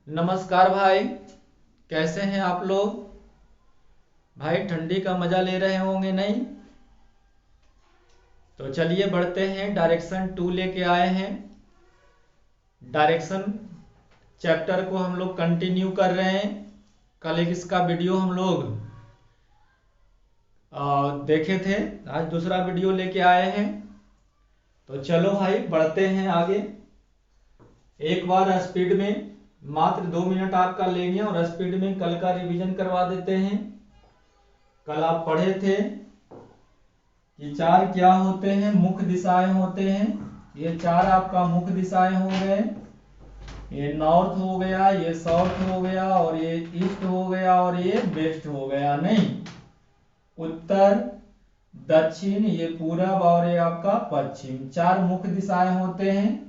नमस्कार भाई। कैसे हैं आप लोग? भाई ठंडी का मजा ले रहे होंगे नहीं? तो चलिए बढ़ते हैं। डायरेक्शन 2 लेके आए हैं। डायरेक्शन चैप्टर को हम लोग कंटिन्यू कर रहे हैं। कल एक इसका वीडियो हम लोग देखे थे। आज दूसरा वीडियो लेके आए हैं। तो चलो भाई बढ़ते हैं आगे। एक बार स्पीड में मात्र 2 मिनट आपका लेंगे और स्पीड में कल का रिवीजन करवा देते हैं। कल आप पढ़े थे कि चार क्या होते हैं? मुख्य दिशाएं होते हैं। ये चार आपका मुख्य दिशाएं हो गए। ये नॉर्थ हो गया, ये साउथ हो गया, और ये ईस्ट हो गया, और ये वेस्ट हो गया। नहीं, उत्तर, दक्षिण, ये पूरब, और ये आपका पश्चिम। चार मुख्य दिशाएं होते हैं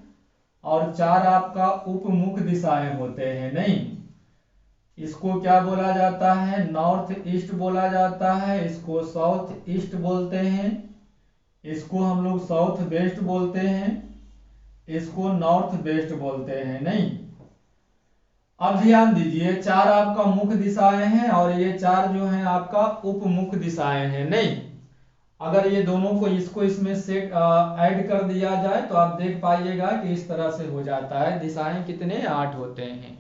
और चार आपका उप मुख्य दिशाएं होते हैं। नहीं, इसको क्या बोला जाता है? नॉर्थ ईस्ट बोला जाता है। इसको साउथ ईस्ट बोलते हैं। इसको हम लोग साउथ वेस्ट बोलते हैं। इसको नॉर्थ वेस्ट बोलते हैं। नहीं, अब ध्यान दीजिए, चार आपका मुख्य दिशाएं हैं और ये चार जो हैं आपका उप मुख्य दिशाएं हैं। नहीं, अगर ये दोनों को इसको इसमें से ऐड कर दिया जाए तो आप देख पाइएगा कि इस तरह से हो जाता है। दिशाएं कितने? 8 होते हैं।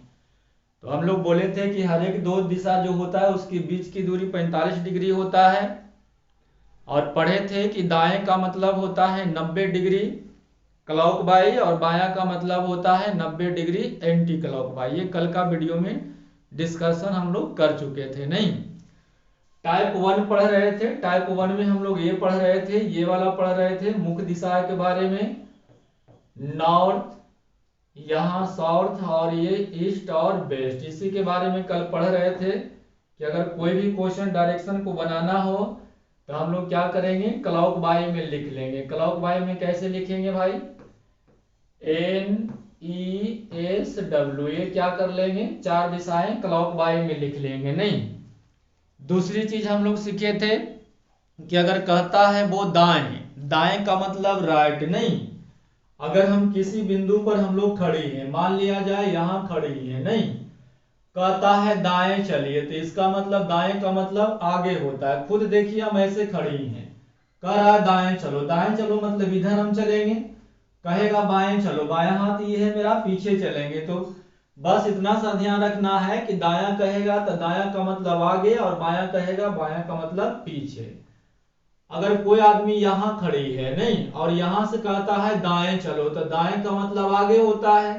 तो हम लोग बोले थे कि हर एक दो दिशा जो होता है उसके बीच की दूरी 45 डिग्री होता है। और पढ़े थे कि दाएं का मतलब होता है 90 डिग्री क्लॉकवाइज और बायां का मतलब होता है 90 डिग्री एंटी क्लॉकवाइज। ये कल का वीडियो में डिस्कशन हम लोग कर चुके थे। नहीं, टाइप 1 पढ़ रहे थे। टाइप 1 में हम लोग ये पढ़ रहे थे, ये वाला पढ़ रहे थे मुख्य दिशा के बारे में। नॉर्थ, यहाँ साउथ, और ये ईस्ट और वेस्ट, इसी के बारे में कल पढ़ रहे थे कि अगर कोई भी क्वेश्चन डायरेक्शन को बनाना हो तो हम लोग क्या करेंगे? क्लॉकवाइज में लिख लेंगे। क्लॉकवाइज में कैसे लिखेंगे भाई? NESW, ये क्या कर लेंगे? चार दिशाएं क्लॉकवाइज में लिख लेंगे। नहीं, दूसरी चीज हम लोग सीखे थे कि अगर कहता है वो दाएं, दाएं का मतलब राइट। नहीं, अगर हम किसी बिंदु पर हम लोग खड़े हैं, मान लिया जाए यहां खड़ी है। नहीं, कहता है दाएं चलिए, तो इसका मतलब दाएं का मतलब आगे होता है। खुद देखिए हम ऐसे खड़ी हैं, कह रहा है दाएं चलो। दाएं चलो मतलब इधर हम चलेंगे। कहेगा बाएं चलो, बायां हाथ ये है मेरा, पीछे चलेंगे। तो बस इतना सा ध्यान रखना है कि दायां कहेगा तो दायां का मतलब आगे, और बायां कहेगा बायां का मतलब पीछे। अगर कोई आदमी यहां खड़ी है, नहीं, और यहां से कहता है दाएं चलो, तो दाएं का मतलब आगे होता है।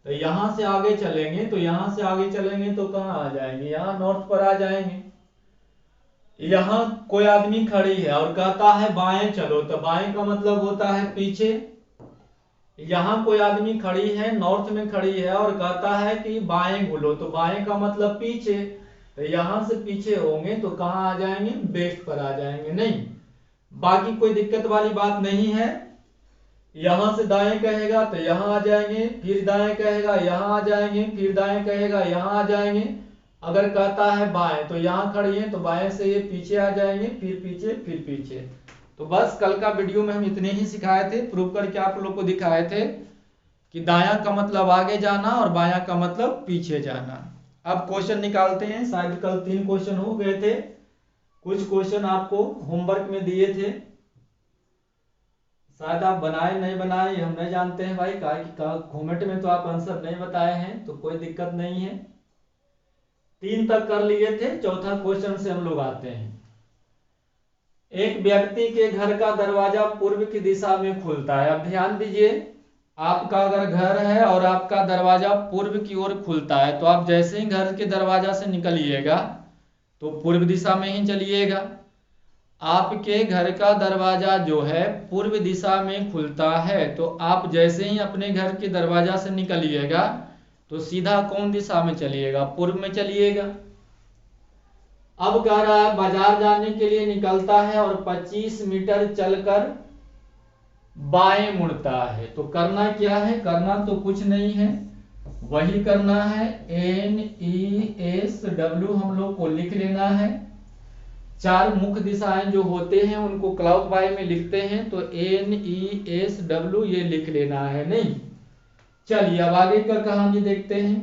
तो यहां से आगे चलेंगे, तो यहां से आगे चलेंगे तो कहां आ जाएंगे? यहां नॉर्थ पर आ जाएंगे। यहां कोई आदमी खड़ी है और कहता है बाएं चलो, तो बाएं का मतलब होता है पीछे। यहां कोई आदमी खड़ी है, नॉर्थ में खड़ी है, और कहता है कि बाएं घुलो, तो बाएं का मतलब पीछे। तो यहां से पीछे होंगे तो कहां आ जाएंगे? वेस्ट पर आ जाएंगे। नहीं, बाकी कोई दिक्कत वाली बात नहीं है। यहां से दाएं कहेगा तो यहां आ जाएंगे, फिर दाएं कहेगा यहां आ जाएंगे, फिर दाएं कहेगा यहां आ जाएंगे। अगर कहता है बाएं तो यहां खड़ी है, तो बाएं से ये पीछे आ जाएंगे, फिर पीछे, फिर पीछे। तो बस कल का वीडियो में हम इतने ही सिखाए थे, प्रूव करके आप लोग को दिखाए थे कि दायां का मतलब आगे जाना और बायां का मतलब पीछे जाना। अब क्वेश्चन निकालते हैं। शायद कल 3 क्वेश्चन हो गए थे। कुछ क्वेश्चन आपको होमवर्क में दिए थे, शायद आप बनाए नहीं बनाए ये हम नहीं जानते हैं भाई। कमेंट में तो आप आंसर नहीं बताए हैं, तो कोई दिक्कत नहीं है। 3 तक कर लिए थे, चौथा क्वेश्चन से हम लोग आते हैं। एक व्यक्ति के घर का दरवाजा पूर्व की दिशा में खुलता है। अब ध्यान दीजिए, आपका अगर घर है और आपका दरवाजा पूर्व की ओर खुलता है, तो आप जैसे ही घर के दरवाजा से निकलिएगा तो पूर्व दिशा में ही चलिएगा। आपके घर का दरवाजा जो है पूर्व दिशा में खुलता है, तो आप जैसे ही अपने घर के दरवाजा से निकलिएगा तो सीधा कौन दिशा में चलिएगा? पूर्व में चलिएगा। अब कह रहा है बाजार जाने के लिए निकलता है और 25 मीटर चलकर बाएं मुड़ता है। तो करना क्या है? करना तो कुछ नहीं है, वही करना है NESW हम लोग को लिख लेना है। चार मुख्य दिशाएं जो होते हैं उनको क्लॉकवाइज में लिखते हैं, तो NESW ये लिख लेना है। नहीं, चलिए अब आगे का कहानी देखते हैं।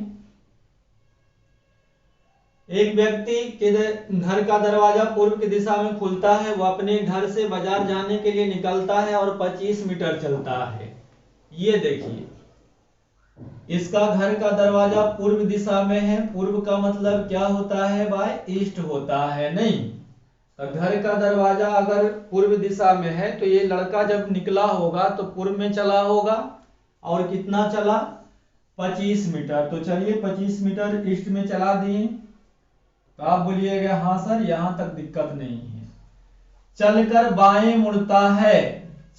एक व्यक्ति के घर का दरवाजा पूर्व की दिशा में खुलता है, वो अपने घर से बाजार जाने के लिए निकलता है और 25 मीटर चलता है। ये देखिए, इसका घर का दरवाजा पूर्व दिशा में है। पूर्व का मतलब क्या होता है भाई? ईस्ट होता है। नहीं, तो घर का दरवाजा अगर पूर्व दिशा में है तो ये लड़का जब निकला होगा तो पूर्व में चला होगा, और कितना चला? 25 मीटर। तो चलिए 25 मीटर ईस्ट में चला दिए। तो आप बोलिएगा हाँ सर, यहां तक दिक्कत नहीं है। चलकर बाएं मुड़ता है।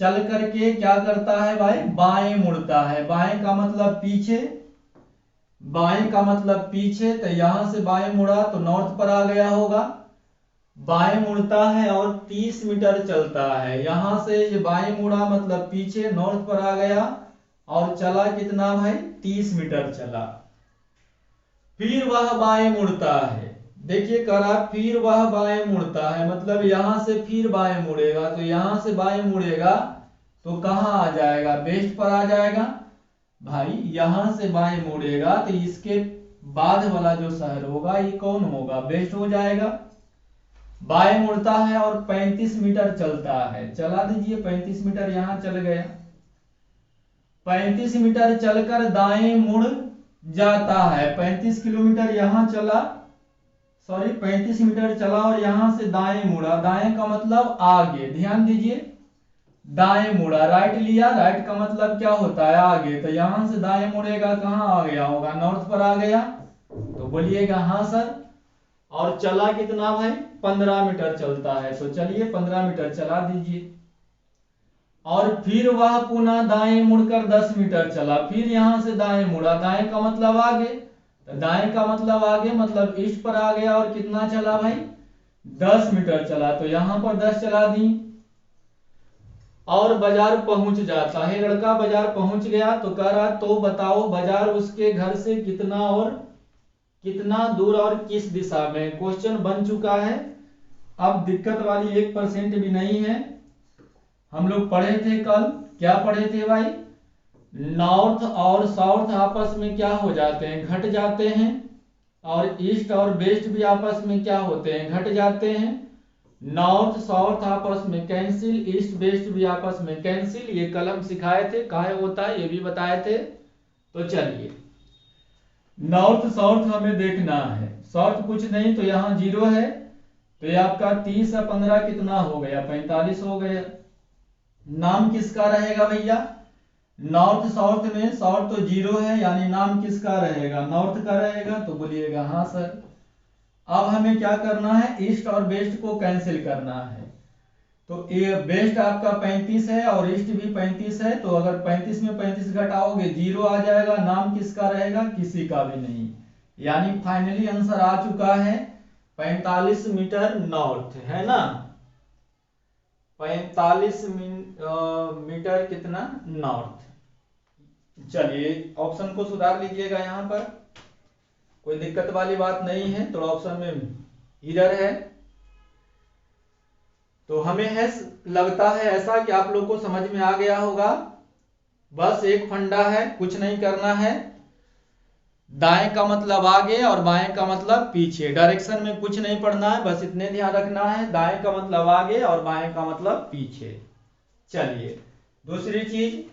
चल करके क्या करता है भाई? बाएं मुड़ता है। बाएं का मतलब पीछे, बाएं का मतलब पीछे। तो यहां से बाएं मुड़ा तो नॉर्थ पर आ गया होगा। बाएं मुड़ता है और 30 मीटर चलता है। यहां से ये बाएं मुड़ा मतलब पीछे, नॉर्थ पर आ गया, और चला कितना भाई? 30 मीटर चला। फिर वह बाएं मुड़ता है। देखिए करा, फिर वह बाएं मुड़ता है, मतलब यहां से फिर बाएं मुड़ेगा। तो यहां से बाएं मुड़ेगा तो कहां आ जाएगा? वेस्ट पर आ जाएगा भाई। यहां से बाएं मुड़ेगा तो इसके बाद वाला जो शहर होगा ये कौन होगा? वेस्ट हो जाएगा। बाएं मुड़ता है और 35 मीटर चलता है। चला दीजिए, 35 मीटर यहां चल गया। 35 मीटर चलकर दाएं मुड़ जाता है। 35 किलोमीटर यहां चला, सॉरी 35 मीटर चला और यहां से दाएं मुड़ा। दाएं का मतलब आगे, ध्यान दीजिए, दाएं मुड़ा, राइट लिया। राइट का मतलब क्या होता है? आगे। तो यहां से दाएं मुड़ेगा, कहां आ गया होगा? नॉर्थ पर आ गया। तो बोलिएगा हाँ सर। और चला कितना भाई? 15 मीटर चलता है। तो चलिए 15 मीटर चला दीजिए। और फिर वह पुनः दाएं मुड़कर 10 मीटर चला। फिर यहां से दाएं मुड़ा। दाएं का मतलब आगे, तो दाएं का मतलब आगे मतलब ईस्ट पर आ गया। और कितना चला भाई? 10 मीटर चला। तो यहां पर 10 चला दी। और बाजार पहुंच जाता है। लड़का बाजार पहुंच गया तो कह रहा, तो बताओ बाजार उसके घर से कितना और कितना दूर और किस दिशा में? क्वेश्चन बन चुका है। अब दिक्कत वाली 1% भी नहीं है। हम लोग पढ़े थे कल, क्या पढ़े थे भाई? नॉर्थ और साउथ आपस में क्या हो जाते हैं? घट जाते हैं। और ईस्ट और वेस्ट भी आपस में क्या होते हैं? घट जाते हैं। नॉर्थ साउथ आपस में कैंसिल, ईस्ट वेस्ट भी आपस में कैंसिल। ये कल हम सिखाए थे, काहे होता है ये भी बताए थे। तो चलिए नॉर्थ साउथ हमें देखना है। साउथ कुछ नहीं तो यहाँ 0 है। तो ये आपका 30 और 15 कितना हो गया? 45 हो गया। नाम किसका रहेगा भैया? नॉर्थ साउथ में साउथ तो 0 है, यानी नाम किसका रहेगा? नॉर्थ का रहेगा। तो बोलिएगा हाँ सर। अब हमें क्या करना है? ईस्ट और वेस्ट को कैंसिल करना है। तो ये वेस्ट आपका 35 है और ईस्ट भी 35 है। तो अगर 35 में 35 घटाओगे 0 आ जाएगा। नाम किसका रहेगा? किसी का भी नहीं। यानी फाइनली आंसर आ चुका है 45 मीटर नॉर्थ, है ना? 45 मीटर कितना? नॉर्थ। चलिए ऑप्शन को सुधार लीजिएगा। यहां पर कोई दिक्कत वाली बात नहीं है। तो ऑप्शन में इधर है। तो हमें है लगता है ऐसा कि आप लोग को समझ में आ गया होगा। बस एक फंडा है, कुछ नहीं करना है। दाएं का मतलब आगे और बाएं का मतलब पीछे। डायरेक्शन में कुछ नहीं पढ़ना है, बस इतने ध्यान रखना है। दाएं का मतलब आगे और बाएं का मतलब पीछे। चलिए दूसरी चीज,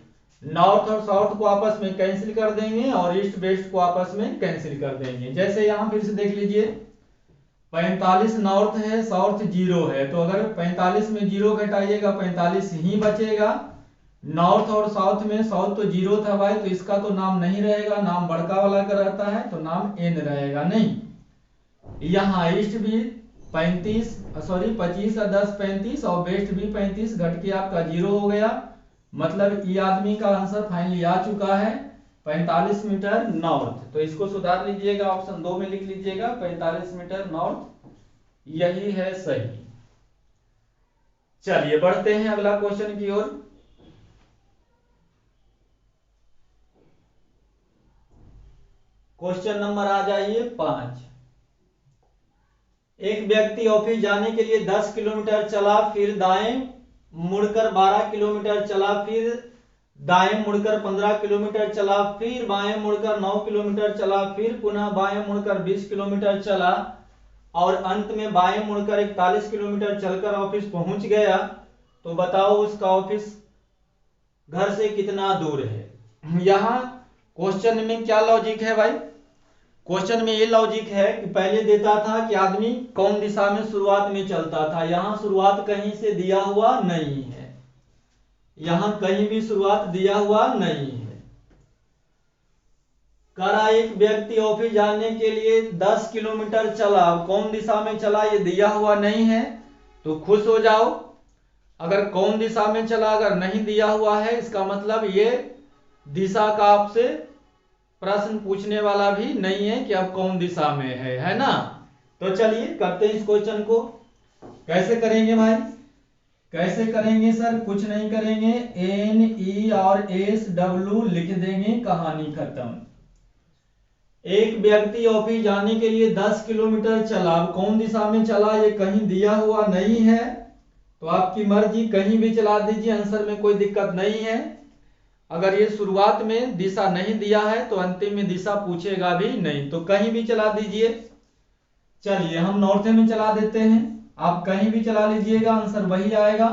नॉर्थ और साउथ को आपस में कैंसिल कर देंगे और ईस्ट वेस्ट को आपस में कैंसिल कर देंगे। जैसे यहां फिर से देख लीजिए, 45 नॉर्थ है, साउथ 0 है। तो अगर 45 में 0 घटाइएगा 45 ही बचेगा। नॉर्थ और साउथ में साउथ तो 0 था भाई, तो इसका तो नाम नहीं रहेगा। नाम बड़का वाला का रहता है तो नाम एन रहेगा। नहीं, यहाँ ईस्ट भी 25 और 10 35 और वेस्ट भी 35 घट के आपका 0 हो गया। मतलब ये आदमी का आंसर फाइनली आ चुका है 45 मीटर नॉर्थ। तो इसको सुधार लीजिएगा, ऑप्शन 2 में लिख लीजिएगा 45 मीटर नॉर्थ, यही है सही। चलिए बढ़ते हैं अगला क्वेश्चन की ओर। क्वेश्चन नंबर आ जाइए 5। एक व्यक्ति ऑफिस जाने के लिए 10 किलोमीटर चला, फिर दाएं मुड़कर 12 किलोमीटर चला, फिर दाएं मुड़कर 15 किलोमीटर चला, फिर बाएं मुड़कर 9 किलोमीटर चला, फिर पुनः बाएं मुड़कर 20 किलोमीटर चला। और अंत में बाएं मुड़कर 41 किलोमीटर चलकर ऑफिस पहुंच गया, तो बताओ उसका ऑफिस घर से कितना दूर है। यहाँ क्वेश्चन में क्या लॉजिक है भाई, क्वेश्चन में ये लॉजिक है कि पहले देता था कि आदमी कौन दिशा में शुरुआत में चलता था, यहाँ शुरुआत कहीं से दिया हुआ नहीं है, यहाँ कहीं भी शुरुआत दिया हुआ नहीं है। करा एक व्यक्ति ऑफिस जाने के लिए 10 किलोमीटर चला, कौन दिशा में चला ये दिया हुआ नहीं है, तो खुश हो जाओ। अगर कौन दिशा में चला अगर नहीं दिया हुआ है, इसका मतलब ये दिशा का आपसे प्रश्न पूछने वाला भी नहीं है कि अब कौन दिशा में है ना। तो चलिए करते हैं इस क्वेश्चन को। कैसे करेंगे भाई, कैसे करेंगे सर, कुछ नहीं करेंगे, एन ई और एस डब्ल्यू लिख देंगे, कहानी खत्म। एक व्यक्ति ऑफिस जाने के लिए 10 किलोमीटर चला, अब कौन दिशा में चला ये कहीं दिया हुआ नहीं है, तो आपकी मर्जी कहीं भी चला दीजिए, आंसर में कोई दिक्कत नहीं है। अगर ये शुरुआत में दिशा नहीं दिया है तो अंतिम में दिशा पूछेगा भी नहीं, तो कहीं भी चला दीजिए। चलिए हम नॉर्थ में चला देते हैं, आप कहीं भी चला लीजिएगा, आंसर वही आएगा।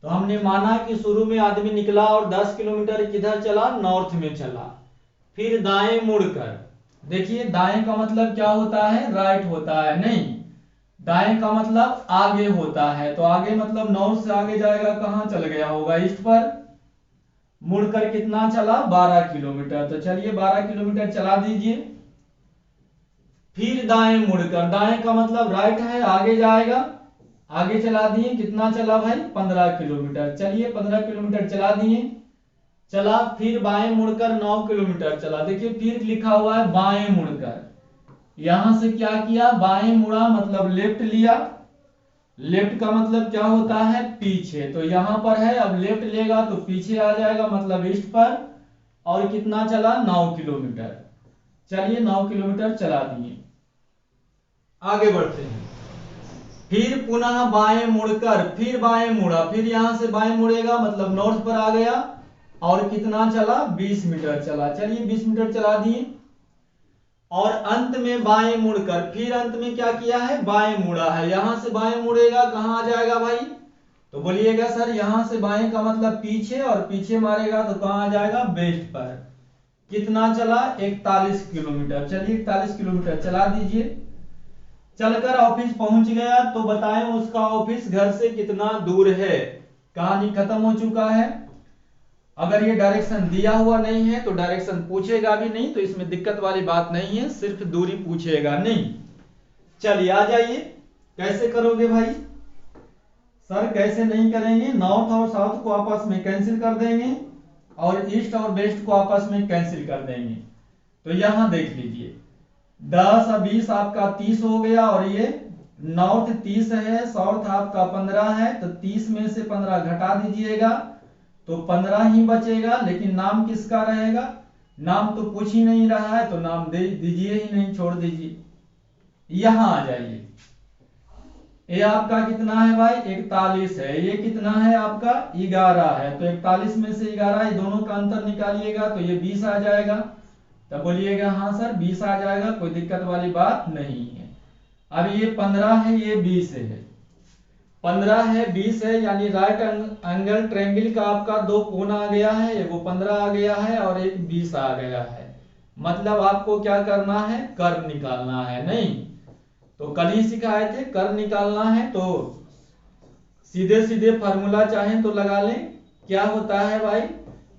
तो हमने माना कि शुरू में आदमी निकला और 10 किलोमीटर किधर चला, नॉर्थ में चला, फिर दाएं मुड़कर, देखिए दाएं का मतलब क्या होता है, राइट होता है, नहीं दाएं का मतलब आगे होता है, तो आगे मतलब नॉर्थ से आगे जाएगा, कहां चल गया होगा, ईस्ट पर। मुड़कर कितना चला, 12 किलोमीटर, तो चलिए 12 किलोमीटर चला दीजिए। फिर दाएं मुड़कर, दाएं का मतलब राइट है, आगे जाएगा, आगे चला दिए, कितना चला भाई, 15 किलोमीटर, चलिए 15 किलोमीटर चला दिए, चला। फिर बाएं मुड़कर 9 किलोमीटर चला, देखिए फिर लिखा हुआ है बाएं मुड़कर, यहां से क्या किया, बाएं मुड़ा मतलब लेफ्ट लिया, लेफ्ट का मतलब क्या होता है, पीछे, तो यहां पर है, अब लेफ्ट लेगा तो पीछे आ जाएगा मतलब ईस्ट पर, और कितना चला, 9 किलोमीटर, चलिए 9 किलोमीटर चला दिए। आगे बढ़ते हैं, फिर पुनः बाएं मुड़कर, फिर बाएं मुड़ा, फिर यहां से बाएं मुड़ेगा मतलब नॉर्थ पर आ गया, और कितना चला, 20 मीटर चला, चलिए 20 मीटर चला दिए। और अंत में बाएं मुड़कर, फिर अंत में क्या किया है, बाएं मुड़ा है, यहां से बाएं मुड़ेगा कहां आ जाएगा भाई, तो बोलिएगा सर यहां से बाएं का मतलब पीछे, और पीछे मारेगा तो कहां आ जाएगा, वेस्ट पर। कितना चला, 41 किलोमीटर, चलिए 41 किलोमीटर चला दीजिए। चलकर ऑफिस पहुंच गया, तो बताएं उसका ऑफिस घर से कितना दूर है। कहानी खत्म हो चुका है। अगर ये डायरेक्शन दिया हुआ नहीं है तो डायरेक्शन पूछेगा भी नहीं, तो इसमें दिक्कत वाली बात नहीं है, सिर्फ दूरी पूछेगा नहीं। चलिए आ जाइए, कैसे करोगे भाई, सर कैसे नहीं करेंगे, नॉर्थ और साउथ को आपस में कैंसिल कर देंगे, और ईस्ट और वेस्ट को आपस में कैंसिल कर देंगे। तो यहां देख लीजिए 10 और 20 आपका 30 हो गया, और ये नॉर्थ 30 है, साउथ आपका 15 है, तो 30 में से 15 घटा दीजिएगा तो 15 ही बचेगा। लेकिन नाम किसका रहेगा, नाम तो पूछ ही नहीं रहा है, तो नाम दे दीजिए ही नहीं, छोड़ दीजिए। यहां आ जाइए, ये आपका कितना है भाई, 41 है, ये कितना है आपका 11 है, तो 41 में से 11, ये दोनों का अंतर निकालिएगा तो ये 20 आ जाएगा, तब बोलिएगा हाँ सर 20 आ जाएगा, कोई दिक्कत वाली बात नहीं है। अब ये 15 है, ये 20 है, 15 है 20 है, यानी राइट एंगल ट्रायंगल का आपका दो कोण आ गया है, एक 15 आ गया है और एक 20 आ गया है। मतलब आपको क्या करना है, कर्व निकालना है, नहीं तो कल ही सिखाए थे, कर्व निकालना है तो सीधे सीधे फार्मूला चाहें तो लगा लें। क्या होता है भाई,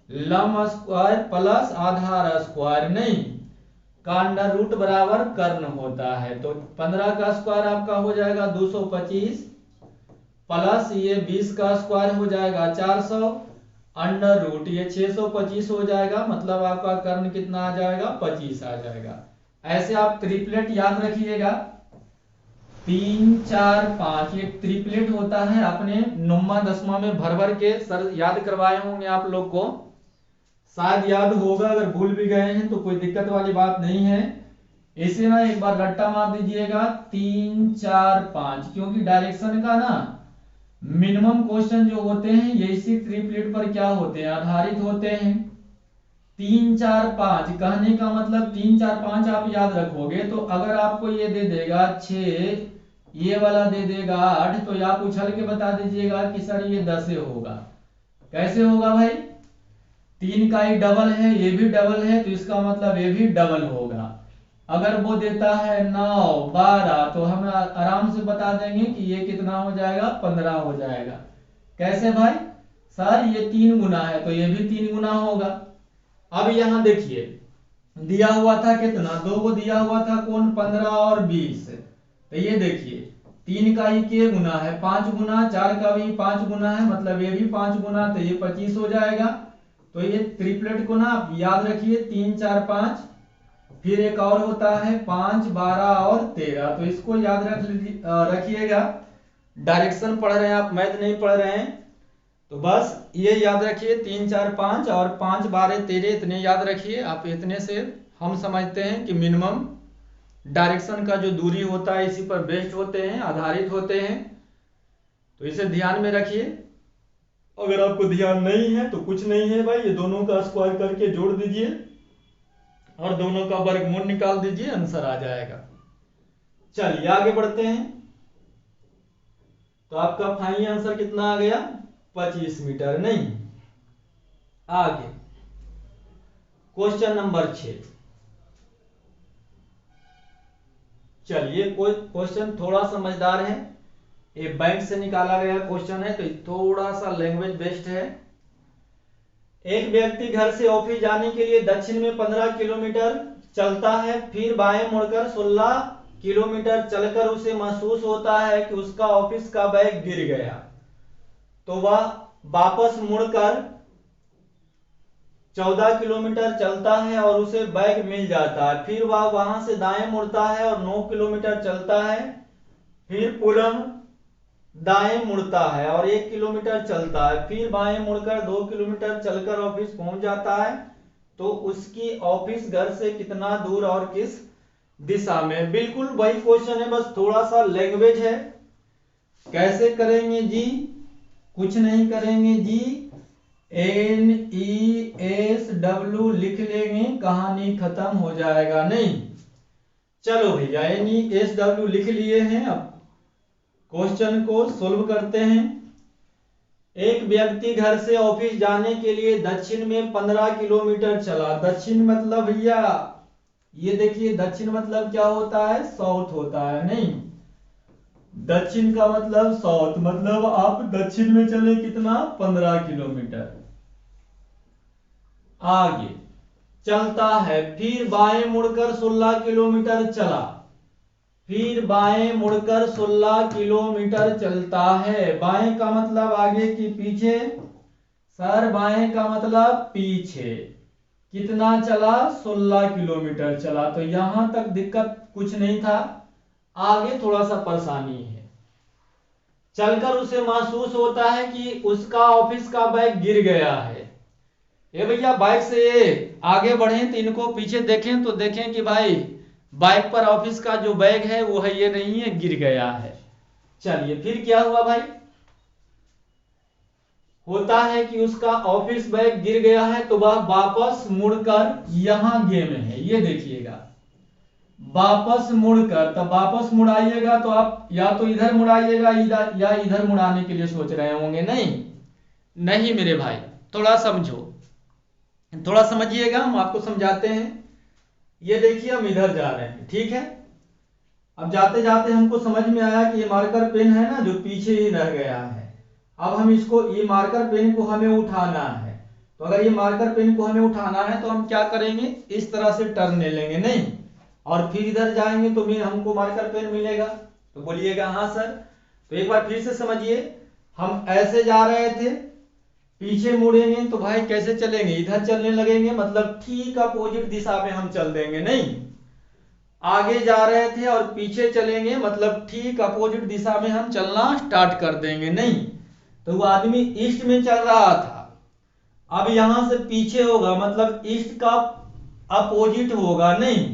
लंब स्क्वायर प्लस आधार स्क्वायर, नहीं का अंडर रूट बराबर कर्ण होता है। तो 15 का स्क्वायर आपका हो जाएगा 225 प्लस ये 20 का स्क्वायर हो जाएगा 400 अंडर रूट ये 625 हो जाएगा, मतलब आपका कर्ण कितना आ जाएगा 25 आ जाएगा। ऐसे आप ट्रिपलेट याद रखिएगा, 3 4 5 एक ट्रिपलेट होता है, अपने 9वां 10वां में भर भर के सर याद करवाए होंगे आप लोग को, शायद याद होगा, अगर भूल भी गए हैं तो कोई दिक्कत वाली बात नहीं है। इसे ना एक बार रट्टा मार दीजिएगा 3 4 5, क्योंकि डायरेक्शन का ना मिनिमम क्वेश्चन जो होते हैं ये इसी ट्रिपलेट पर क्या होते हैं, आधारित होते हैं। 3 4 5, कहने का मतलब 3 4 5 आप याद रखोगे तो अगर आपको ये दे देगा 6, ये वाला दे देगा 8, तो आप उछल के बता दीजिएगा कि सर ये 10 होगा। कैसे होगा भाई? 3 का ही डबल है, ये भी डबल है, तो इसका मतलब ये भी डबल होगा। अगर वो देता है 9 12, तो हम आराम से बता देंगे कि ये कितना हो जाएगा, 15 हो जाएगा। कैसे भाई? सर ये 3 गुना है तो ये भी 3 गुना होगा। अब यहां देखिए दिया हुआ था कितना, 2 को दिया हुआ था कौन, 15 और 20। तो ये देखिए 3 का ही के गुना है 5 गुना, 4 का भी 5 गुना है, मतलब ये भी 5 गुना, तो ये 25 हो जाएगा। तो ये ट्रिपलेट को ना आप याद रखिए, 3 4 5, फिर एक और होता है 5 12 और 13, तो इसको याद रखिएगा। डायरेक्शन पढ़ रहे हैं आप, मैथ नहीं पढ़ रहे हैं, तो बस ये याद रखिए 3 4 5 और 5 12 13, इतने याद रखिए आप। इतने से हम समझते हैं कि मिनिमम डायरेक्शन का जो दूरी होता है इसी पर बेस्ड होते हैं, आधारित होते हैं, तो इसे ध्यान में रखिए। अगर आपको ध्यान नहीं है तो कुछ नहीं है भाई, ये दोनों का स्क्वायर करके जोड़ दीजिए और दोनों का वर्गमूल निकाल दीजिए, आंसर आ जाएगा। चलिए आगे बढ़ते हैं। तो आपका फाइनल आंसर कितना आ गया, 25 मीटर। नहीं, आगे क्वेश्चन नंबर 6। चलिए कोई क्वेश्चन थोड़ा समझदार है, ये बैंक से निकाला गया क्वेश्चन है, तो थोड़ा सा लैंग्वेज बेस्ड है। एक व्यक्ति घर से ऑफिस जाने के लिए दक्षिण में 15 किलोमीटर चलता है, फिर बाएं मुड़कर 16 किलोमीटर चलकर उसे महसूस होता है कि उसका ऑफिस का बैग गिर गया। तो वह वापस मुड़कर 14 किलोमीटर चलता है और उसे बैग मिल जाता है। फिर वह वहां से दाएं मुड़ता है और 9 किलोमीटर चलता है, फिर पुनः दाएं मुड़ता है और 1 किलोमीटर चलता है, फिर बाएं मुड़कर 2 किलोमीटर चलकर ऑफिस पहुंच जाता है। तो उसकी ऑफिस घर से कितना दूर और किस दिशा में? बिल्कुल वही क्वेश्चन है, बस थोड़ा सा लैंग्वेज है। कैसे करेंगे जी? कुछ नहीं करेंगे जी, NESW लिख लेंगे, कहानी खत्म हो जाएगा। नहीं, चलो भैया NESW लिख लिए हैं, अब क्वेश्चन को सोल्व करते हैं। एक व्यक्ति घर से ऑफिस जाने के लिए दक्षिण में 15 किलोमीटर चला। दक्षिण मतलब भैया ये देखिए, दक्षिण मतलब क्या होता है, साउथ होता है। नहीं, दक्षिण का मतलब साउथ, मतलब आप दक्षिण में चले कितना, 15 किलोमीटर। आगे चलता है, फिर बाएं मुड़कर 16 किलोमीटर चला, फिर बाएं मुड़कर 16 किलोमीटर चलता है। बाएं का मतलब आगे की पीछे, सर बाएं का मतलब पीछे। कितना चला, 16 किलोमीटर चला। तो यहां तक दिक्कत कुछ नहीं था, आगे थोड़ा सा परेशानी है। चलकर उसे महसूस होता है कि उसका ऑफिस का बैग गिर गया है। ये भैया बाइक से ये आगे बढ़े तो इनको पीछे देखें तो देखें कि भाई बाइक पर ऑफिस का जो बैग है वो है, ये नहीं है, गिर गया है। चलिए फिर क्या हुआ भाई, होता है कि उसका ऑफिस बैग गिर गया है, तो वह वापस मुड़कर, यहां गेम है ये देखिएगा, वापस मुड़कर, तब वापस मुड़ाइएगा तो आप या तो इधर मुड़ाइएगा या इधर मुड़ाने के लिए सोच रहे होंगे। नहीं नहीं मेरे भाई, थोड़ा समझो, थोड़ा समझिएगा, हम आपको समझाते हैं। ये देखिए हम इधर जा रहे हैं, ठीक है। अब जाते जाते हमको समझ में आया कि ये मार्कर पेन है ना जो पीछे ही रह गया है, अब हम इसको, ये मार्कर पेन को हमें उठाना है। तो अगर ये मार्कर पेन को हमें उठाना है तो हम क्या करेंगे, इस तरह से टर्न ले लेंगे, नहीं, और फिर इधर जाएंगे तो हमको मार्कर पेन मिलेगा। तो बोलिएगा हाँ सर। तो एक बार फिर से समझिए, हम ऐसे जा रहे थे, पीछे मुड़ेंगे तो भाई कैसे चलेंगे, इधर चलने लगेंगे, मतलब ठीक अपोजिट दिशा में हम चल देंगे। नहीं, आगे जा रहे थे और पीछे चलेंगे, मतलब ठीक अपोजिट दिशा में हम चलना स्टार्ट कर देंगे। नहीं, तो वो आदमी ईस्ट में चल रहा था, अब यहां से पीछे होगा, मतलब ईस्ट का अपोजिट होगा। नहीं,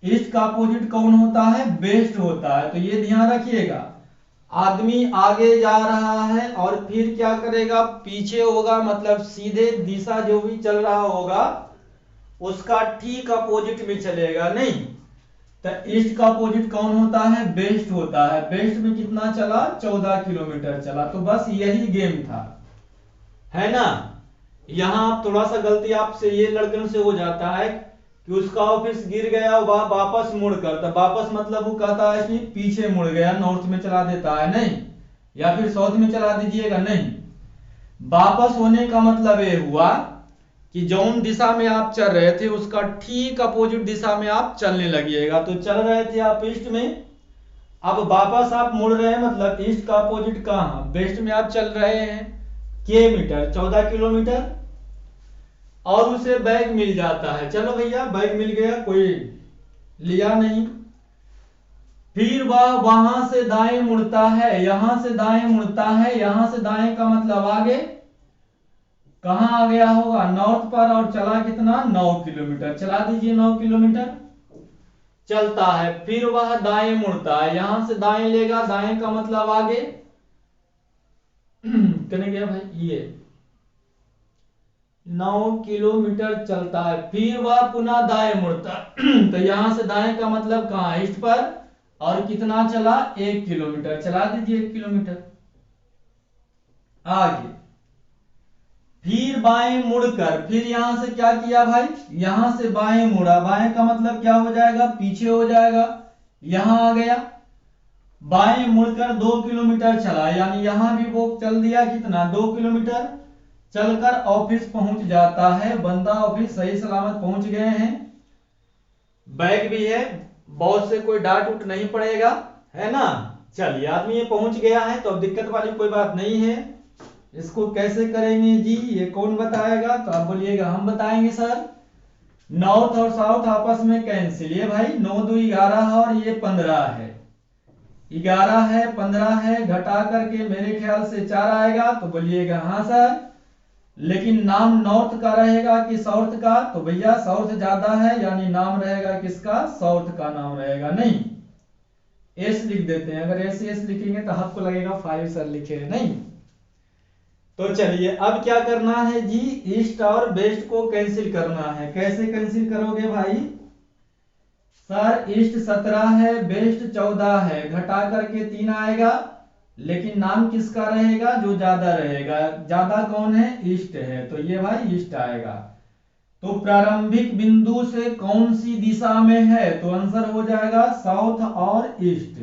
ईस्ट का अपोजिट कौन होता है, वेस्ट होता है। तो ये ध्यान रखिएगा, आदमी आगे जा रहा है और फिर क्या करेगा, पीछे होगा, मतलब सीधे दिशा जो भी चल रहा होगा उसका ठीक अपोजिट में चलेगा नहीं। तो ईस्ट का अपोजिट कौन होता है? वेस्ट होता है। वेस्ट में कितना चला? 14 किलोमीटर चला। तो बस यही गेम था, है ना। यहां थोड़ा सा गलती आपसे ये लड़कन से हो जाता है कि उसका ऑफिस गिर गया, वह वापस मुड़कर, तो वापस मतलब वो कहता है कि पीछे मुड़ गया, नॉर्थ में चला देता है नहीं, या फिर साउथ में चला दीजिएगा नहीं। वापस होने का मतलब ये हुआ कि जौन दिशा में आप चल रहे थे उसका ठीक अपोजिट दिशा में आप चलने लगिएगा। तो चल रहे थे आप ईस्ट में, अब वापस आप मुड़ रहे हैं, मतलब ईस्ट का अपोजिट कहाँ? वेस्ट में आप चल रहे हैं मीटर, 14 किलोमीटर, और उसे बैग मिल जाता है। चलो भैया बैग मिल गया, कोई लिया नहीं। फिर वह वहां से दाएं मुड़ता है, यहां से दाएं मुड़ता है। यहां से दाएं का मतलब आगे कहां आ गया होगा? नॉर्थ पर। और चला कितना? 9 किलोमीटर। चला दीजिए 9 किलोमीटर चलता है। फिर वह दाएं मुड़ता है, यहां से दाएं लेगा, दाएं का मतलब आगे कहने गया भाई ये 9 किलोमीटर चलता है। फिर वह पुनः दाएं मुड़ता तो यहां से दाएं का मतलब कहां? ईस्ट पर। और कितना चला? 1 किलोमीटर। चला दीजिए 1 किलोमीटर आगे। फिर बाएं मुड़कर, फिर यहां से क्या किया भाई? यहां से बाएं मुड़ा, बाएं का मतलब क्या हो जाएगा? पीछे हो जाएगा। यहां आ गया, बाएं मुड़कर 2 किलोमीटर चला, यानी यहां भी वो चल दिया कितना? 2 किलोमीटर चलकर ऑफिस पहुंच जाता है। बंदा ऑफिस सही सलामत पहुंच गए हैं, बैग भी है, बॉस से कोई डांट उठ नहीं पड़ेगा, है ना। चलिए आदमी ये पहुंच गया है, तो अब दिक्कत वाली कोई बात नहीं है। इसको कैसे करेंगे जी, ये कौन बताएगा? तो आप बोलिएगा हम बताएंगे सर। नॉर्थ और साउथ आपस में कैंसिल, ये भाई 9 2 11 है और ये 15 है। 11 है 15 है, घटा करके मेरे ख्याल से 4 आएगा। तो बोलिएगा हाँ सर। लेकिन नाम नॉर्थ का रहेगा कि साउथ का? तो भैया साउथ ज्यादा है, यानी नाम रहेगा किसका? साउथ का नाम रहेगा। नहीं, एस लिख देते हैं। अगर ऐसे एस लिखेंगे तो आपको लगेगा 5 सर लिखे हैं, नहीं। तो चलिए अब क्या करना है जी, ईस्ट और वेस्ट को कैंसिल करना है। कैसे कैंसिल करोगे भाई? सर ईस्ट 17 है, वेस्ट 14 है, घटा करके 3 आएगा। लेकिन नाम किसका रहेगा? जो ज्यादा रहेगा। ज्यादा कौन है? ईस्ट है, तो ये भाई ईस्ट आएगा। तो प्रारंभिक बिंदु से कौन सी दिशा में है? तो आंसर हो जाएगा साउथ और ईस्ट।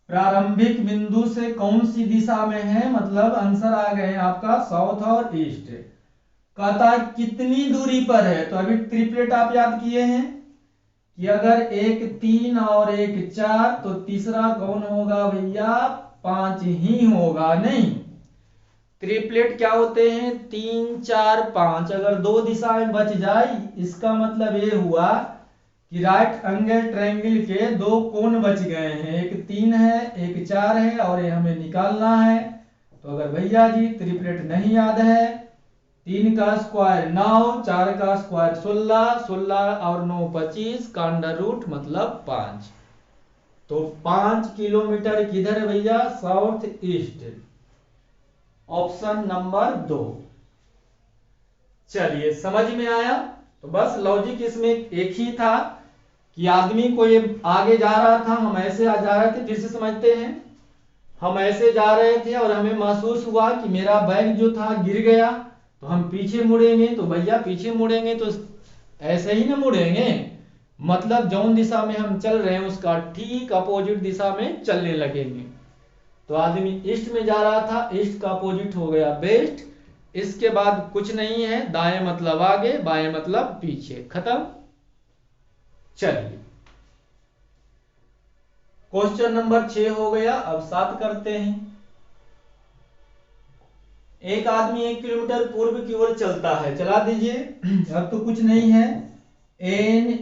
प्रारंभिक बिंदु से कौन सी दिशा में है, मतलब आंसर आ गए आपका साउथ और ईस्ट। कहता कितनी दूरी पर है? तो अभी ट्रिपलेट आप याद किए हैं कि अगर एक 3 और एक 4, तो तीसरा कौन होगा भैया? 5 ही होगा, नहीं। ट्रिपलेट क्या होते हैं? 3 4 5। अगर 2 दिशा में बच जाए, इसका मतलब ये हुआ कि राइट एंगल ट्रायंगल के 2 कोण बच गए हैं। एक 3 है, एक 4 है, और ये हमें निकालना है। तो अगर भैया जी ट्रिपलेट नहीं याद है, 3 का स्क्वायर 9, 4 का स्क्वायर 16, 16 और 9 25 का अंडर रूट मतलब 5। तो 5 किलोमीटर किधर है भैया? South east, option number 2। चलिए समझ में आया। तो बस लॉजिक इसमें एक ही था कि आदमी को ये आगे जा रहा था, हम ऐसे जा रहे थे। फिर से समझते हैं, हम ऐसे जा रहे थे और हमें महसूस हुआ कि मेरा बैग जो था गिर गया, तो हम पीछे मुड़ेंगे। तो भैया पीछे मुड़ेंगे तो ऐसे ही ना मुड़ेंगे, मतलब जौन दिशा में हम चल रहे हैं उसका ठीक अपोजिट दिशा में चलने लगेंगे। तो आदमी ईस्ट में जा रहा था, ईस्ट का अपोजिट हो गया वेस्ट। इसके बाद कुछ नहीं है, दाएं मतलब आगे, बाएं मतलब पीछे, खत्म। चलिए क्वेश्चन नंबर 6 हो गया। अब 7 करते हैं। एक आदमी 1 किलोमीटर पूर्व की ओर चलता है, चला दीजिए। अब तो कुछ नहीं है, NESW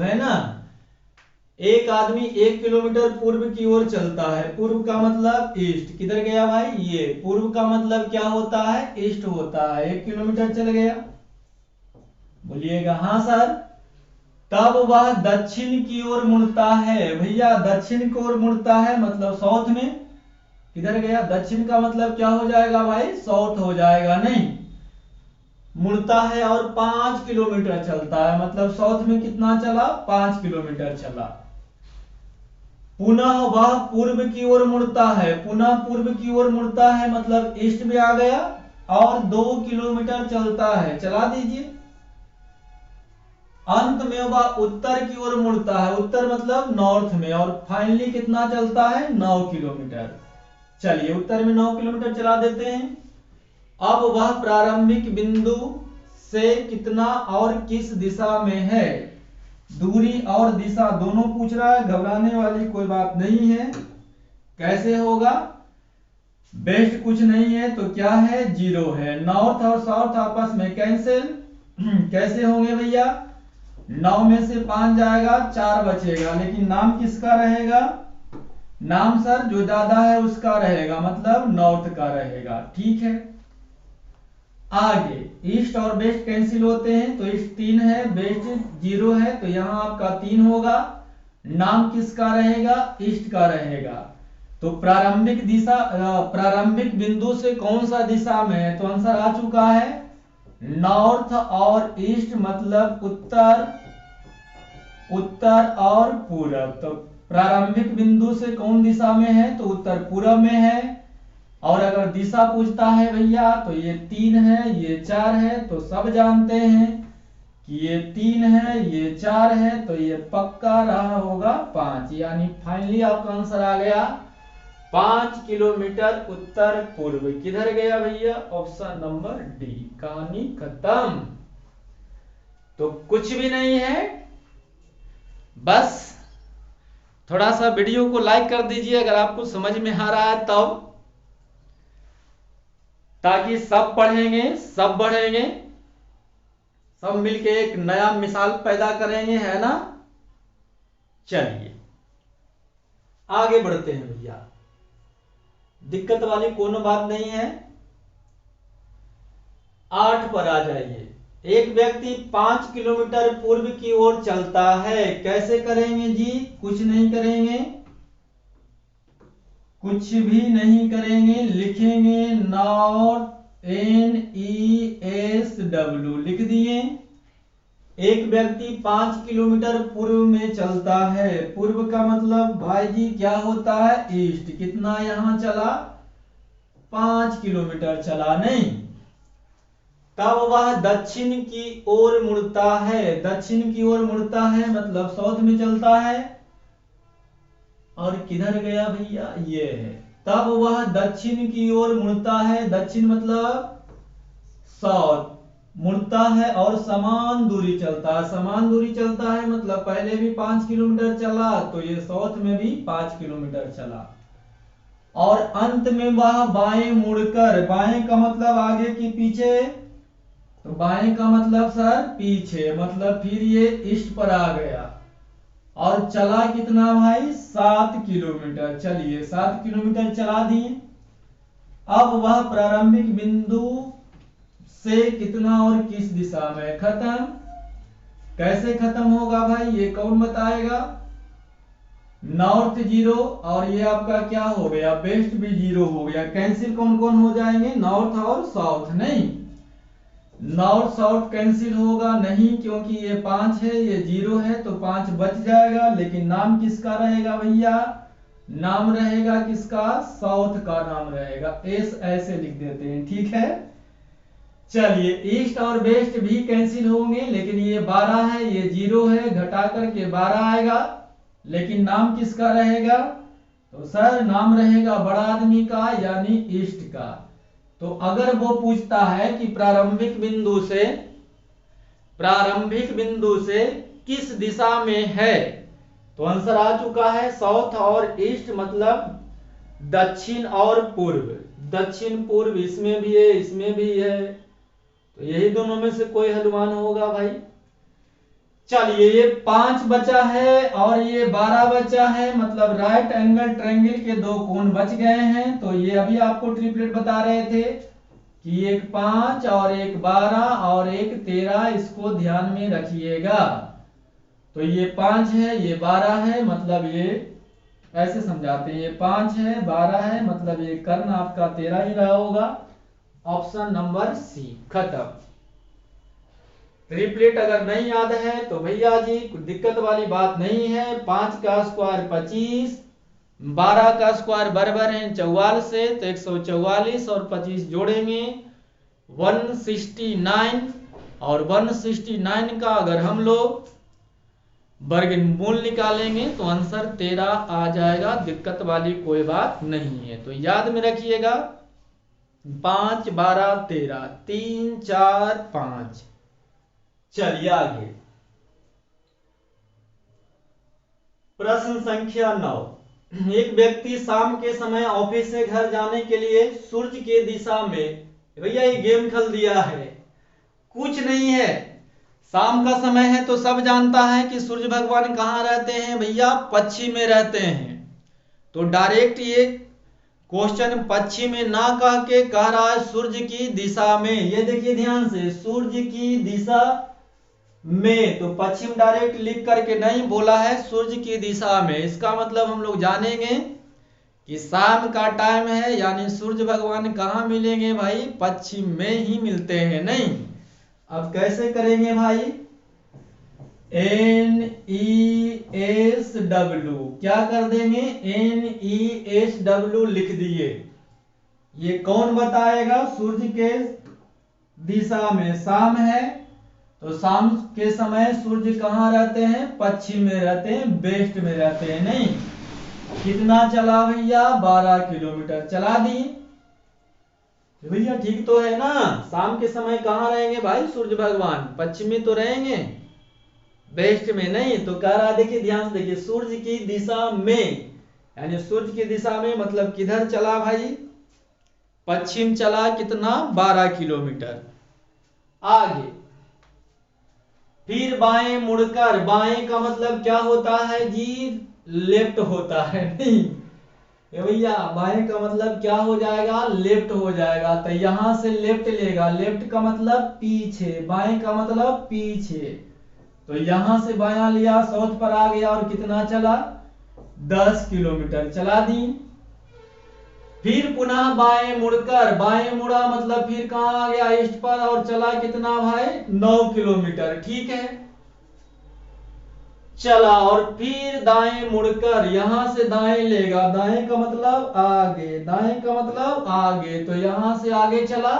है ना। एक आदमी 1 किलोमीटर पूर्व की ओर चलता है। पूर्व का मतलब ईस्ट। किधर गया भाई? ये पूर्व का मतलब क्या होता है? ईस्ट होता है। 1 किलोमीटर चल गया, बोलिएगा हाँ सर। तब वह दक्षिण की ओर मुड़ता है। भैया दक्षिण की ओर मुड़ता है मतलब साउथ में। किधर गया? दक्षिण का मतलब क्या हो जाएगा भाई? साउथ हो जाएगा, नहीं। मुड़ता है और 5 किलोमीटर चलता है, मतलब साउथ में कितना चला, 5 किलोमीटर चला। पुनः वह पूर्व की ओर मुड़ता है, पुनः पूर्व की ओर मुड़ता है मतलब ईस्ट में आ गया और 2 किलोमीटर चलता है, चला दीजिए। अंत में वह उत्तर की ओर मुड़ता है, उत्तर मतलब नॉर्थ में, और फाइनली कितना चलता है, 9 किलोमीटर। चलिए उत्तर में 9 किलोमीटर चला देते हैं। अब वह प्रारंभिक बिंदु से कितना और किस दिशा में है, दूरी और दिशा दोनों पूछ रहा है, घबराने वाली कोई बात नहीं है। कैसे होगा, बेस्ट कुछ नहीं है तो क्या है, 0 है। नॉर्थ और साउथ आपस में कैंसिल कैसे होंगे भैया, 9 में से 5 जाएगा, 4 बचेगा, लेकिन नाम किसका रहेगा, नाम सर जो ज्यादा है उसका रहेगा, मतलब नॉर्थ का रहेगा। ठीक है, आगे ईस्ट और वेस्ट कैंसिल होते हैं, तो ईस्ट 3 है, वेस्ट 0 है, तो यहां आपका 3 होगा। नाम किसका रहेगा, ईस्ट का रहेगा। तो प्रारंभिक दिशा, प्रारंभिक बिंदु से कौन सा दिशा में है, तो आंसर आ चुका है नॉर्थ और ईस्ट, मतलब उत्तर, उत्तर और पूरब। तो प्रारंभिक बिंदु से कौन दिशा में है, तो उत्तर पूरब में है। और अगर दिशा पूछता है भैया तो ये 3 है, ये 4 है, तो सब जानते हैं कि ये 3 है, ये 4 है, तो ये पक्का रहा होगा 5, यानी फाइनली आपका आंसर आ गया 5 किलोमीटर उत्तर पूर्व। किधर गया भैया, ऑप्शन नंबर डी, कहानी खत्म। तो कुछ भी नहीं है, बस थोड़ा सा वीडियो को लाइक कर दीजिए अगर आपको समझ में आ रहा है तब, ताकि सब पढ़ेंगे, सब बढ़ेंगे, सब मिलके एक नया मिसाल पैदा करेंगे, है ना। चलिए आगे बढ़ते हैं भैया, दिक्कत वाली कोनो बात नहीं है। 8 पर आ जाइए। एक व्यक्ति 5 किलोमीटर पूर्व की ओर चलता है, कैसे करेंगे जी, कुछ नहीं करेंगे, कुछ भी नहीं करेंगे, लिखेंगे नॉर्थ, NESW लिख दिए। एक व्यक्ति 5 किलोमीटर पूर्व में चलता है, पूर्व का मतलब भाई जी क्या होता है, ईस्ट। कितना यहां चला, 5 किलोमीटर चला, नहीं। तब वह दक्षिण की ओर मुड़ता है, दक्षिण की ओर मुड़ता है मतलब साउथ में चलता है, और किधर गया भैया, ये है। तब वह दक्षिण की ओर मुड़ता है, दक्षिण मतलब साउथ मुड़ता है, और समान दूरी चलता है, समान दूरी चलता है मतलब पहले भी 5 किलोमीटर चला, तो ये साउथ में भी 5 किलोमीटर चला, और अंत में वह बाएं मुड़कर, बाएं का मतलब आगे की पीछे, तो बाएं का मतलब सर पीछे, मतलब फिर ये ईस्ट पर आ गया, और चला कितना भाई, 7 किलोमीटर। चलिए 7 किलोमीटर चला दिए। अब वह प्रारंभिक बिंदु से कितना और किस दिशा में, खत्म। कैसे खत्म होगा भाई, ये कौन बताएगा, नॉर्थ 0 और ये आपका क्या हो गया, वेस्ट भी 0 हो गया। कैंसिल कौन कौन हो जाएंगे, नॉर्थ और साउथ, नहीं नॉर्थ साउथ कैंसिल होगा नहीं, क्योंकि ये 5 है, ये 0 है, तो 5 बच जाएगा। लेकिन नाम किसका रहेगा भैया, नाम रहेगा किसका, साउथ का नाम रहेगा, एस ऐसे लिख देते हैं, ठीक है। चलिए ईस्ट और वेस्ट भी कैंसिल होंगे, लेकिन ये 12 है, ये 0 है, घटा करके 12 आएगा, लेकिन नाम किसका रहेगा, तो सर नाम रहेगा बड़ा आदमी का, यानी ईस्ट का। तो अगर वो पूछता है कि प्रारंभिक बिंदु से किस दिशा में है, तो आंसर आ चुका है साउथ और ईस्ट, मतलब दक्षिण और पूर्व। दक्षिण पूर्व इसमें भी है, इसमें भी है, तो यही दोनों में से कोई हलवान होगा भाई। चलिए ये 5 बचा है और ये 12 बचा है, मतलब राइट एंगल ट्रायंगल के 2 कोण बच गए हैं। तो ये अभी आपको ट्रिपलेट बता रहे थे कि एक 5 और एक 12 और एक 13, इसको ध्यान में रखिएगा। तो ये 5 है, ये 12 है, मतलब ये ऐसे समझाते हैं, ये 5 है, 12 है, मतलब ये कर्ण आपका 13 ही रहा होगा। ऑप्शन नंबर सी, खत्म। ट्रिपलेट अगर नहीं याद है तो भैया जी कोई दिक्कत वाली बात नहीं है। 5 का स्क्वायर 25, 12 का स्क्वायर बराबर है 44 से, तो 144 और 25 जोड़ेंगे 169, और 169 का अगर हम लोग वर्गमूल निकालेंगे तो आंसर 13 आ जाएगा। दिक्कत वाली कोई बात नहीं है। तो याद में रखिएगा 5 12 13, 3 4 5। चलिए आगे, प्रश्न संख्या 9। एक व्यक्ति शाम के समय ऑफिस से घर जाने के लिए सूर्य के दिशा में, भैया ये गेम खेल दिया है, कुछ नहीं है। शाम का समय है तो सब जानता है कि सूर्य भगवान कहाँ रहते हैं भैया, पश्चिम में रहते हैं। तो डायरेक्ट ये क्वेश्चन पश्चिम में ना कह के कह रहा है सूर्य की दिशा में। ये देखिए ध्यान से, सूर्य की दिशा में, तो पश्चिम डायरेक्ट लिख करके नहीं बोला है, सूर्य की दिशा में। इसका मतलब हम लोग जानेंगे कि शाम का टाइम है, यानी सूर्य भगवान कहाँ मिलेंगे भाई, पश्चिम में ही मिलते हैं। नहीं, अब कैसे करेंगे भाई, NESW क्या कर देंगे, NESW लिख दिए। ये कौन बताएगा, सूर्य के दिशा में शाम है, तो शाम के समय सूर्य कहाँ रहते हैं, पश्चिम में रहते हैं, वेस्ट में रहते हैं। नहीं, कितना चला भैया, 12 किलोमीटर चला दिए। भैया ठीक तो है ना, शाम के समय कहाँ रहेंगे भाई सूर्य भगवान, पश्चिम में तो रहेंगे, वेस्ट में नहीं। तो कह रहा, देखिए ध्यान से देखिए, सूर्य की दिशा में, यानी सूर्य की दिशा में मतलब किधर चला भाई, पश्चिम चला, कितना 12 किलोमीटर। आगे, फिर बाएं मुड़कर, बाएं का मतलब क्या होता है जी, लेफ्ट होता है। नहीं भैया, बाएं का मतलब क्या हो जाएगा, लेफ्ट हो जाएगा। तो यहां से लेफ्ट लेगा, लेफ्ट का मतलब पीछे, बाएं का मतलब पीछे। तो यहां से बायां लिया, साउथ पर आ गया, और कितना चला, 10 किलोमीटर चला दी। फिर पुनः बाएं मुड़कर, बाएं मुड़ा मतलब फिर कहां आ गया, ईस्ट पर, और चला कितना भाई, 9 किलोमीटर। ठीक है, चला, और फिर दाएं मुड़कर, यहां से दाएं लेगा, दाएं का मतलब आगे, दाएं का मतलब आगे, तो यहां से आगे चला,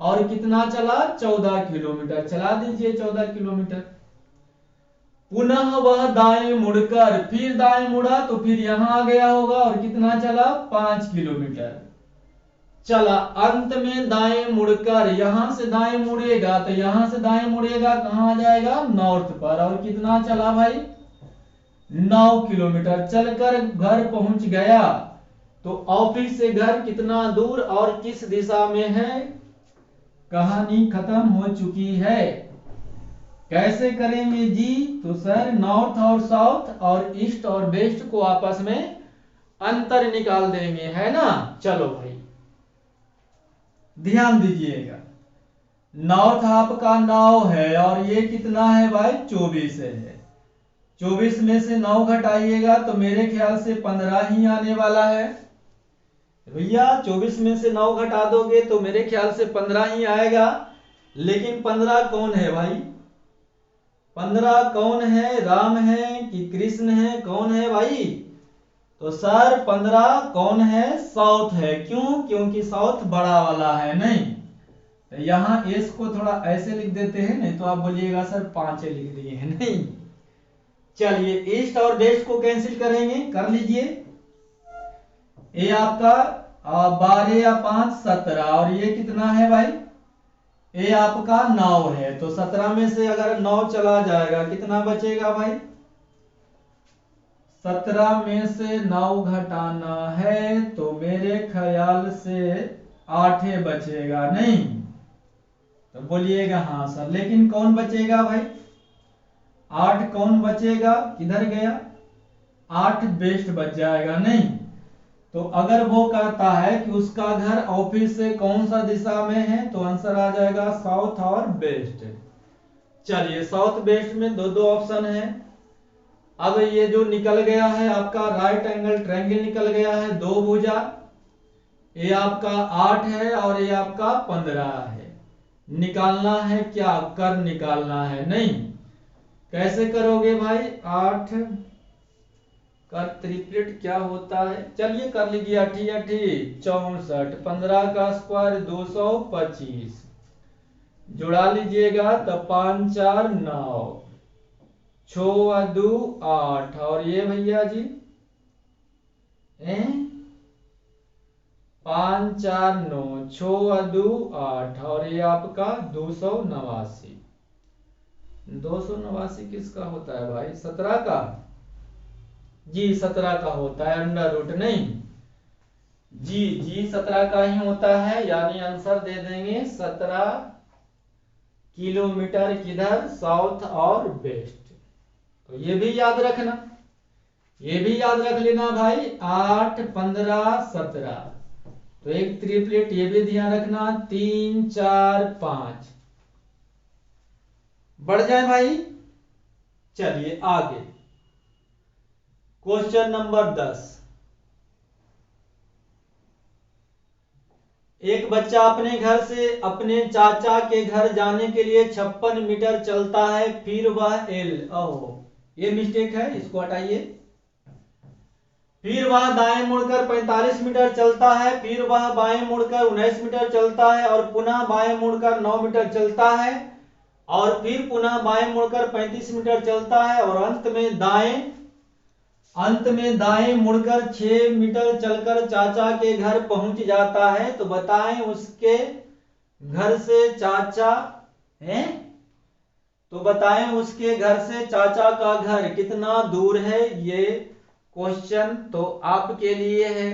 और कितना चला, 14 किलोमीटर चला दीजिए, 14 किलोमीटर। पुनः वह दाएं मुड़कर, फिर दाएं मुड़ा तो फिर यहां आ गया होगा, और कितना चला, 5 किलोमीटर चला। अंत में दाएं मुड़कर, यहां से दाएं मुड़ेगा, तो यहां से दाएं मुड़ेगा कहां आ जाएगा, नॉर्थ पर, और कितना चला भाई, 9 किलोमीटर चलकर घर पहुंच गया। तो ऑफिस से घर कितना दूर और किस दिशा में है, कहानी खत्म हो चुकी है। कैसे करेंगे जी, तो सर नॉर्थ और साउथ और ईस्ट और वेस्ट को आपस में अंतर निकाल देंगे, है ना। चलो भाई ध्यान दीजिएगा, नॉर्थ आपका 9 है, और ये कितना है भाई, 24 है। 24 में से 9 घटाइएगा तो मेरे ख्याल से 15 ही आने वाला है। भैया 24 में से 9 घटा दोगे तो मेरे ख्याल से 15 ही आएगा। लेकिन 15 कौन है भाई, 15 कौन है, राम है कि कृष्ण है, कौन है भाई, तो सर 15 कौन है, साउथ है। क्यों, क्योंकि साउथ बड़ा वाला है। नहीं, तो यहाँ एस को थोड़ा ऐसे लिख देते हैं, नहीं तो आप बोलिएगा सर 5 लिख दिए हैं। नहीं, चलिए ईस्ट और वेस्ट को कैंसिल करेंगे, कर लीजिए। ये आपका 12 या 5 17, और ये कितना है भाई, ये आपका 9 है। तो 17 में से अगर 9 चला जाएगा कितना बचेगा भाई, 17 में से 9 घटाना है तो मेरे ख्याल से 8 बचेगा। नहीं तो बोलिएगा हाँ सर, लेकिन कौन बचेगा भाई, 8 कौन बचेगा, किधर गया, 8 वेस्ट बच जाएगा। नहीं, तो अगर वो कहता है कि उसका घर ऑफिस से कौन सा दिशा में है, तो आंसर आ जाएगा साउथ और वेस्ट। चलिए साउथ वेस्ट में दो दो ऑप्शन है। अब ये जो निकल गया है आपका राइट एंगल ट्रायंगल निकल गया है, 2 भुजा, ये आपका 8 है और ये आपका 15 है। निकालना है, क्या कर निकालना है, नहीं। कैसे करोगे भाई, 8 का ट्रिपलेट क्या होता है, चलिए कर लीजिए। 8 64, 15 का स्क्वायर 225, जुड़ा लीजिएगा तो 5 4 9, 6 2 8, और ये भैया जी 5 4 9, 6 2 8, और ये आपका 289। 289 किसका होता है भाई, 17 का, जी 17 का होता है, अंडर रूट नहीं, जी 17 का ही होता है, यानी आंसर दे देंगे 17 किलोमीटर, किधर, साउथ और वेस्ट। तो ये भी याद रखना, ये भी याद रख लेना भाई, 8 15 17। तो एक ट्रिपलेट ये भी ध्यान रखना, 3 4 5, बढ़ जाए भाई। चलिए आगे, क्वेश्चन नंबर 10। एक बच्चा अपने घर से अपने चाचा के घर जाने के लिए 56 मीटर चलता है, फिर वह ये मिस्टेक है, इसको हटाइए। फिर वह दाएं मुड़कर 45 मीटर चलता है, फिर वह बाएं मुड़कर 19 मीटर चलता है, और पुनः बाएं मुड़कर 9 मीटर चलता है, और फिर पुनः बाएं मुड़कर 35 मीटर चलता है, और अंत में दाएं मुड़कर 6 मीटर चलकर चाचा के घर पहुंच जाता है। तो बताएं उसके घर से चाचा है, तो बताएं उसके घर से चाचा का घर कितना दूर है। ये क्वेश्चन तो आपके लिए है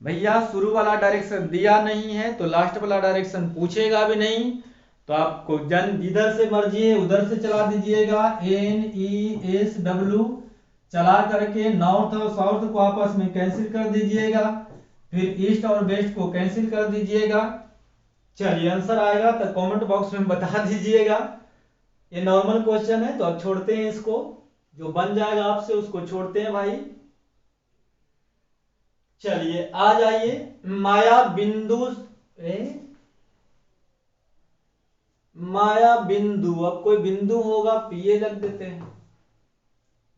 भैया, शुरू वाला डायरेक्शन दिया नहीं है तो लास्ट वाला डायरेक्शन पूछेगा भी नहीं, तो आपको जिधर से मर्जी है उधर से चला दीजिएगा। NESW चला करके नॉर्थ और साउथ को आपस में कैंसिल कर दीजिएगा, फिर ईस्ट और वेस्ट को कैंसिल कर दीजिएगा। चलिए आंसर आएगा तो कमेंट बॉक्स में बता दीजिएगा। ये नॉर्मल क्वेश्चन है तो अब छोड़ते हैं इसको, जो बन जाएगा आपसे उसको छोड़ते हैं भाई। चलिए आ जाइए, माया बिंदु, अब कोई बिंदु होगा, पीए लग देते हैं।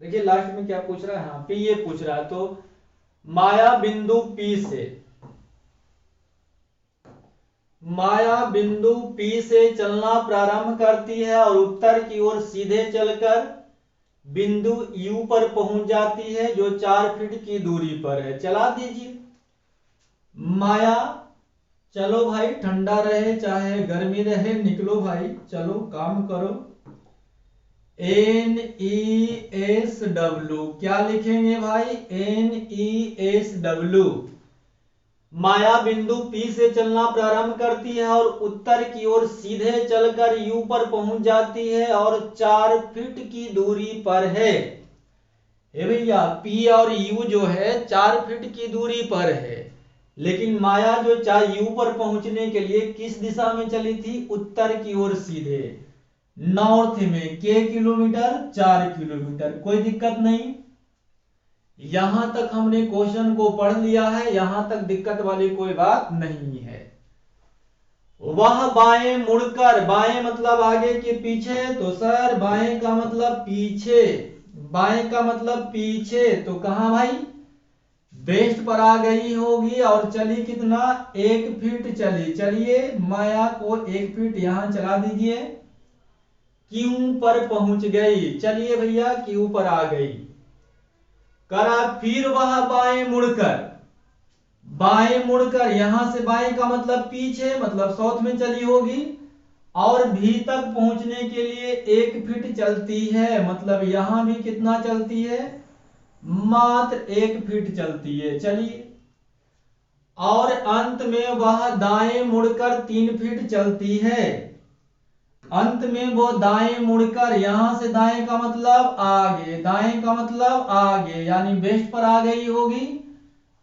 देखिए लास्ट में क्या पूछ रहा है, हाँ पीए पूछ रहा है। तो माया बिंदु P से चलना प्रारंभ करती है और उत्तर की ओर सीधे चलकर बिंदु U पर पहुंच जाती है, जो 4 फीट की दूरी पर है। चला दीजिए माया, चलो भाई, ठंडा रहे चाहे गर्मी रहे, निकलो भाई, चलो काम करो। NESW क्या लिखेंगे भाई, NESW। माया बिंदु P से चलना प्रारंभ करती है और उत्तर की ओर सीधे चलकर U पर पहुंच जाती है और 4 फीट की दूरी पर है। भैया P और U जो है 4 फीट की दूरी पर है, लेकिन माया जो U पर पहुंचने के लिए किस दिशा में चली थी, उत्तर की ओर सीधे, नॉर्थ में किलोमीटर, 4 किलोमीटर। कोई दिक्कत नहीं, यहां तक हमने क्वेश्चन को पढ़ लिया है, यहां तक दिक्कत वाली कोई बात नहीं है। वह बाएं मुड़कर, बाएं मतलब आगे के पीछे, तो सर बाएं का मतलब पीछे, बाएं का मतलब पीछे, तो कहां भाई, वेस्ट पर आ गई होगी, और चली कितना, 1 फीट चली। चलिए माया को 1 फीट यहां चला दीजिए, क्यू पर पहुंच गई। चलिए भैया क्यू पर आ गई, करा। फिर वह बाएं मुड़कर यहां से बाएं का मतलब पीछे, मतलब साउथ में चली होगी, और भी तक पहुंचने के लिए 1 फीट चलती है, मतलब यहां भी कितना चलती है, मात्र 1 फीट चलती है। चलिए, और अंत में वह दाएं मुड़कर 3 फीट चलती है। अंत में वो दाएं मुड़कर, यहां से दाएं का मतलब आगे, दाएं का मतलब आगे, यानी वेस्ट पर आ गई होगी,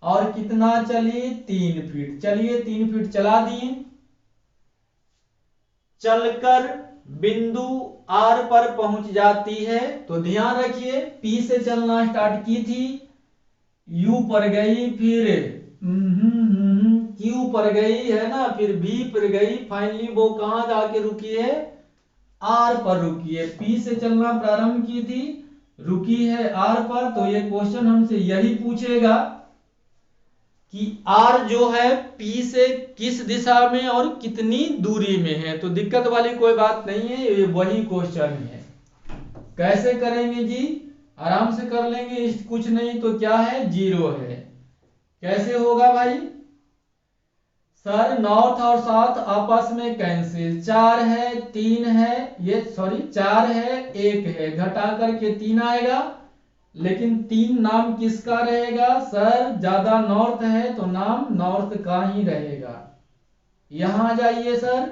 और कितना चली, 3 फीट। चलिए 3 फीट चला दिए, चलकर बिंदु R पर पहुंच जाती है। तो ध्यान रखिए, P से चलना स्टार्ट की थी, U पर गई, फिर Q पर गई है ना, फिर V पर गई, फाइनली वो कहां जाके रुकी है, R पर रुकी है। P से चलना प्रारंभ की थी, रुकी है R पर। तो ये क्वेश्चन हमसे यही पूछेगा कि R जो है P से किस दिशा में और कितनी दूरी में है। तो दिक्कत वाली कोई बात नहीं है, ये वही क्वेश्चन है। कैसे करेंगे जी, आराम से कर लेंगे, कुछ नहीं तो क्या है, 0 है। कैसे होगा भाई, सर नॉर्थ और साउथ आपस में कैंसिल, 4 है 3 है, ये सॉरी 4 है 1 है, घटा करके 3 आएगा। लेकिन 3 नाम किसका रहेगा, सर ज्यादा नॉर्थ है तो नाम नॉर्थ का ही रहेगा। यहां आ जाइए सर,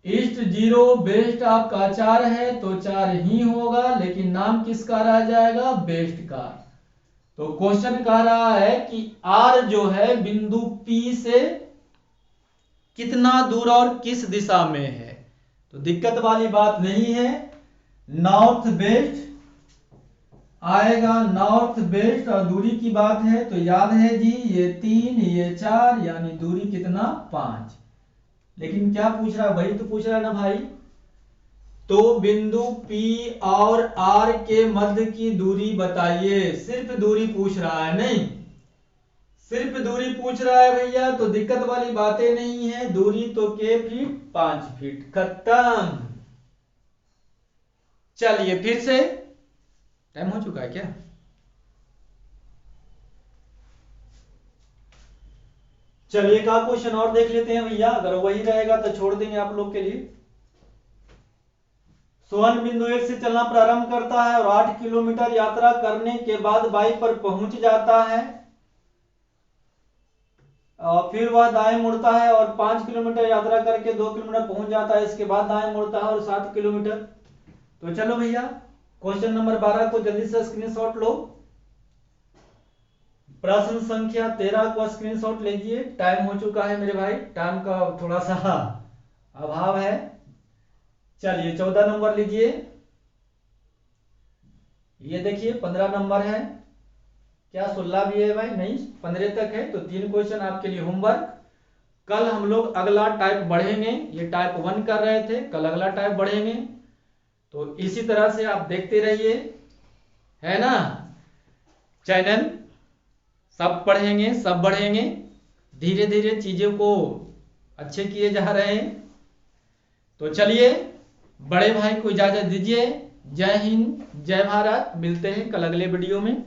ईस्ट 0, वेस्ट आपका 4 है तो 4 ही होगा, लेकिन नाम किसका रह जाएगा, वेस्ट का। तो क्वेश्चन कह रहा है कि R जो है बिंदु P से कितना दूर और किस दिशा में है। तो दिक्कत वाली बात नहीं है, नॉर्थ वेस्ट आएगा, नॉर्थ वेस्ट। और दूरी की बात है तो याद है जी, ये 3 ये 4, यानी दूरी कितना, 5। लेकिन क्या पूछ रहा है, वही तो पूछ रहा है ना भाई। तो बिंदु P और R के मध्य की दूरी बताइए, सिर्फ दूरी पूछ रहा है, नहीं सिर्फ दूरी पूछ रहा है भैया। तो दिक्कत वाली बातें नहीं है, दूरी तो के फीट, 5 फीट, खत्म। चलिए फिर से, टाइम हो चुका है क्या, चलिए एक क्वेश्चन और देख लेते हैं भैया, अगर वही रहेगा तो छोड़ देंगे आप लोग के लिए। सोहन बिंदु 1 से चलना प्रारंभ करता है और 8 किलोमीटर यात्रा करने के बाद वाई पर पहुंच जाता है। और फिर वह दाएं मुड़ता है और 5 किलोमीटर यात्रा करके 2 किलोमीटर पहुंच जाता है, इसके बाद दाएं मुड़ता है और 7 किलोमीटर। तो चलो भैया क्वेश्चन नंबर 12 को जल्दी से स्क्रीनशॉट लो। प्रश्न संख्या 13 को स्क्रीनशॉट लीजिए, टाइम हो चुका है मेरे भाई, टाइम का थोड़ा सा अभाव है। चलिए 14 नंबर लीजिए, ये देखिए 15 नंबर है, क्या 16 भी है भाई, नहीं 15 तक है। तो 3 क्वेश्चन आपके लिए होमवर्क। कल हम लोग अगला टाइप बढ़ेंगे, ये टाइप 1 कर रहे थे, कल अगला टाइप बढ़ेंगे। तो इसी तरह से आप देखते रहिए, है ना, चैनल सब पढ़ेंगे, सब बढ़ेंगे, धीरे धीरे चीजों को अच्छे किए जा रहे हैं। तो चलिए बड़े भाई को इजाजत दीजिए, जय हिंद जय भारत, मिलते हैं कल अगले वीडियो में।